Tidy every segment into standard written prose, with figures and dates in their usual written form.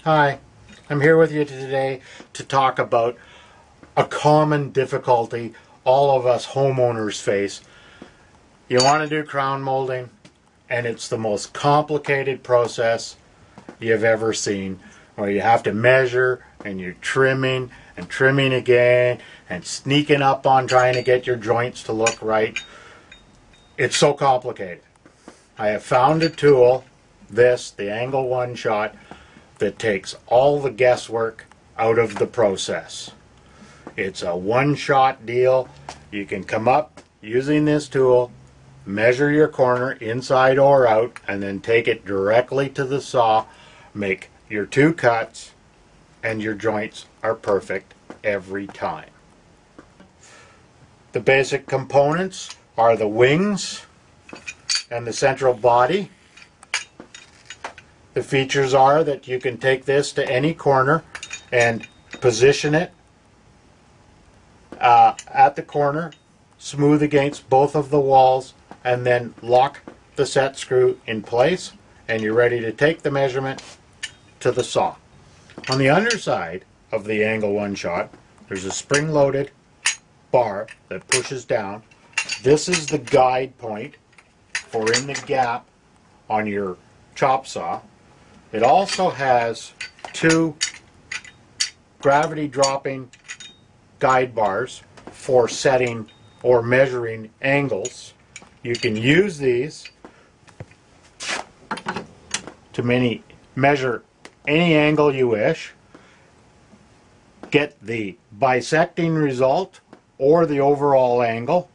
Hi, I'm here with you today to talk about a common difficulty all of us homeowners face. You want to do crown molding and it's the most complicated process you've ever seen, where you have to measure and you're trimming and trimming again and sneaking up on trying to get your joints to look right. It's so complicated. I have found a tool, the angle one shot, that takes all the guesswork out of the process. It's a one-shot deal. You can come up using this tool, measure your corner inside or out, and then take it directly to the saw, make your two cuts, and your joints are perfect every time. The basic components are the wings and the central body. The features are that you can take this to any corner and position it at the corner, smooth against both of the walls, and then lock the set screw in place, and you're ready to take the measurement to the saw. On the underside of the angle one shot, there's a spring-loaded bar that pushes down. This is the guide point for in the gap on your chop saw. It also has two gravity dropping guide bars for setting or measuring angles. You can use these to measure any angle you wish, get the bisecting result or the overall angle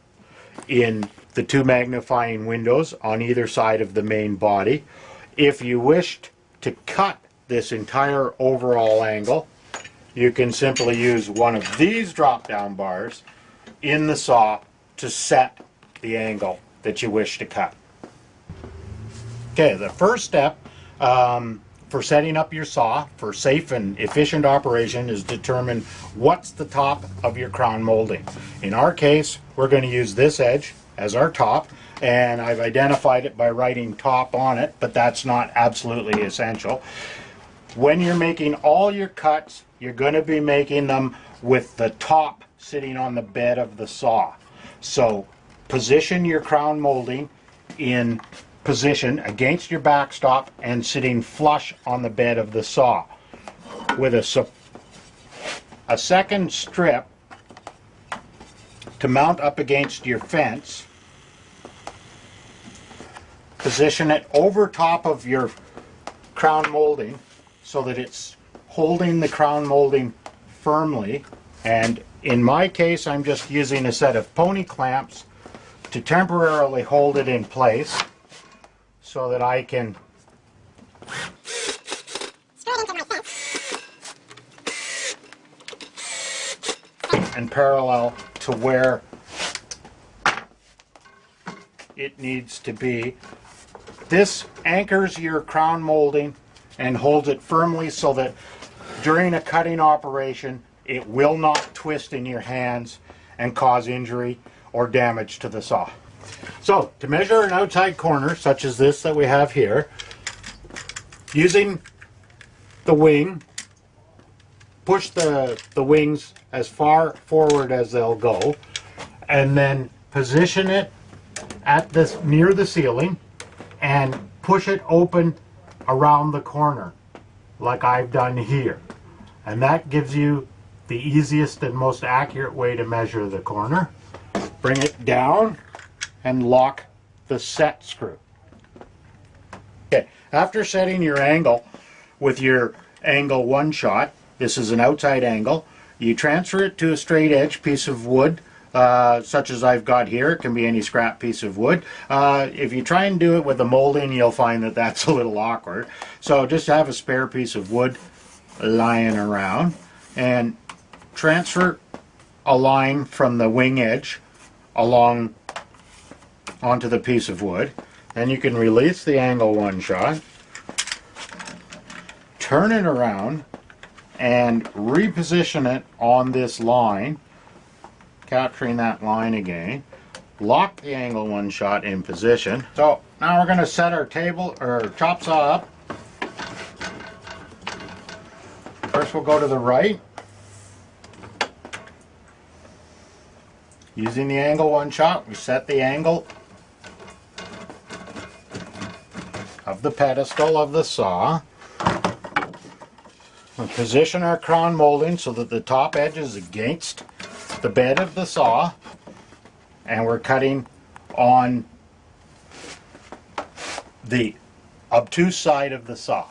in the two magnifying windows on either side of the main body. If you wished to cut this entire overall angle, you can simply use one of these drop down bars in the saw to set the angle that you wish to cut. Okay, the first step for setting up your saw for safe and efficient operation is determine what's the top of your crown molding. In our case, we're going to use this edge as our top, and I've identified it by writing top on it, but that's not absolutely essential. When you're making all your cuts, you're going to be making them with the top sitting on the bed of the saw. So position your crown molding in position against your backstop and sitting flush on the bed of the saw. With a second strip to mount up against your fence, position it over top of your crown molding so that it's holding the crown molding firmly. And in my case, I'm just using a set of pony clamps to temporarily hold it in place so that I can and parallel to where it needs to be. This anchors your crown molding and holds it firmly so that during a cutting operation it will not twist in your hands and cause injury or damage to the saw. So to measure an outside corner such as this that we have here, using the wing, push the wings as far forward as they'll go, and then position it at this near the ceiling and push it open around the corner like I've done here. And that gives you the easiest and most accurate way to measure the corner. Bring it down and lock the set screw. Okay, after setting your angle with your angle one shot, this is an outside angle, you transfer it to a straight edge piece of wood, such as I've got here. It can be any scrap piece of wood. If you try and do it with a molding, you'll find that that's a little awkward. So just have a spare piece of wood lying around and transfer a line from the wing edge along onto the piece of wood. Then you can release the angle one shot, turn it around, and reposition it on this line, capturing that line again. Lock the angle one shot in position. So now we're going to set our chop saw up First we'll go to the right. Using the angle one shot, we set the angle of the pedestal of the saw. We position our crown molding so that the top edge is against the bed of the saw, and we're cutting on the obtuse side of the saw.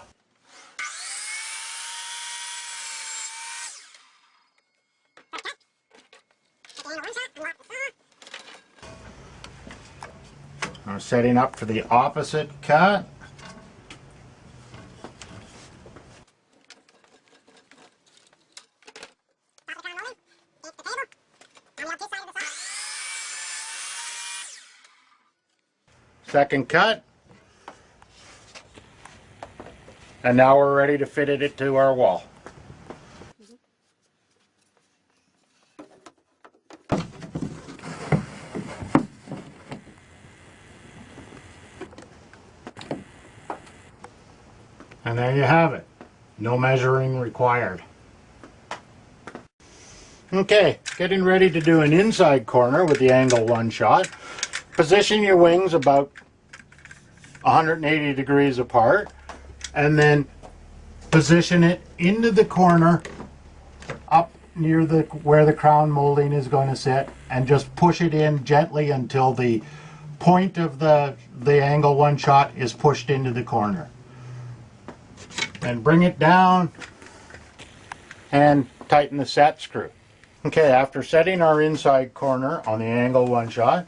We're setting up for the opposite cut. Second cut. And now we're ready to fit it to our wall. And there you have it. No measuring required. Okay, getting ready to do an inside corner with the angle one shot. Position your wings about 180 degrees apart, and then position it into the corner up near where the crown molding is going to sit, and just push it in gently until the point of the angle one shot is pushed into the corner. And bring it down and tighten the set screw. Okay, after setting our inside corner on the angle one shot,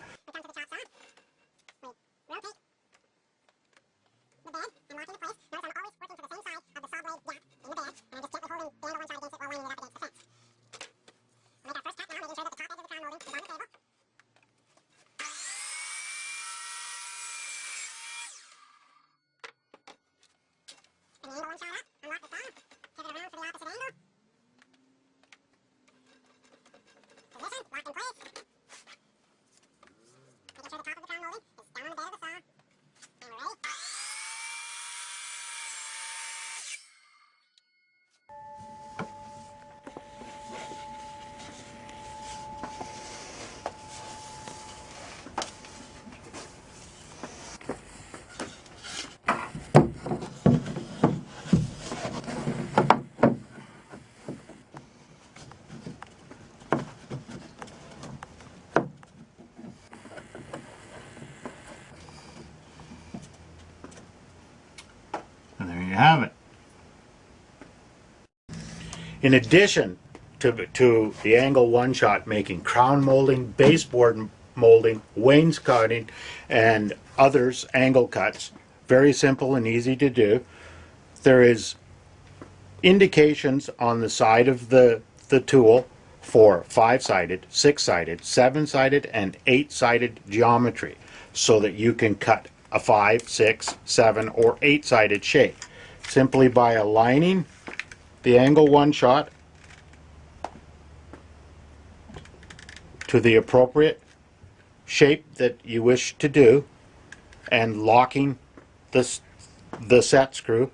and there you have it. In addition to the angle one shot making crown molding, baseboard molding, wainscoting, and others angle cuts, very simple and easy to do. There is indications on the side of the tool for 5-sided, 6-sided, 7-sided, and 8-sided geometry, so that you can cut a 5, 6, 7, or 8-sided shape simply by aligning the angle one shot to the appropriate shape that you wish to do, and locking the set screw,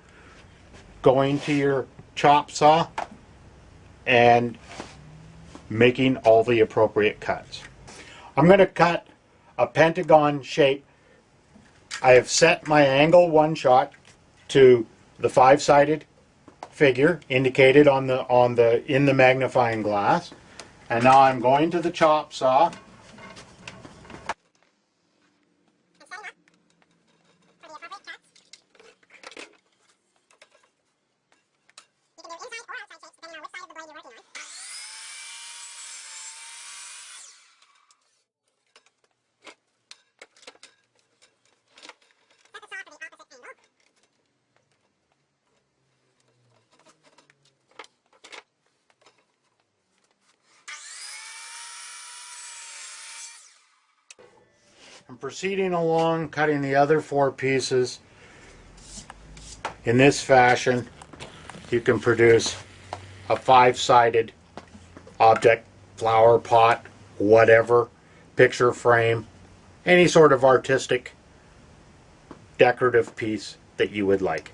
going to your chop saw and making all the appropriate cuts. I'm going to cut a pentagon shape. I have set my angle one shot to the 5-sided figure indicated in the magnifying glass, and now I'm going to the chop saw. I'm proceeding along, cutting the other 4 pieces. In this fashion, you can produce a 5-sided object, flower pot, whatever, picture frame, any sort of artistic, decorative piece that you would like.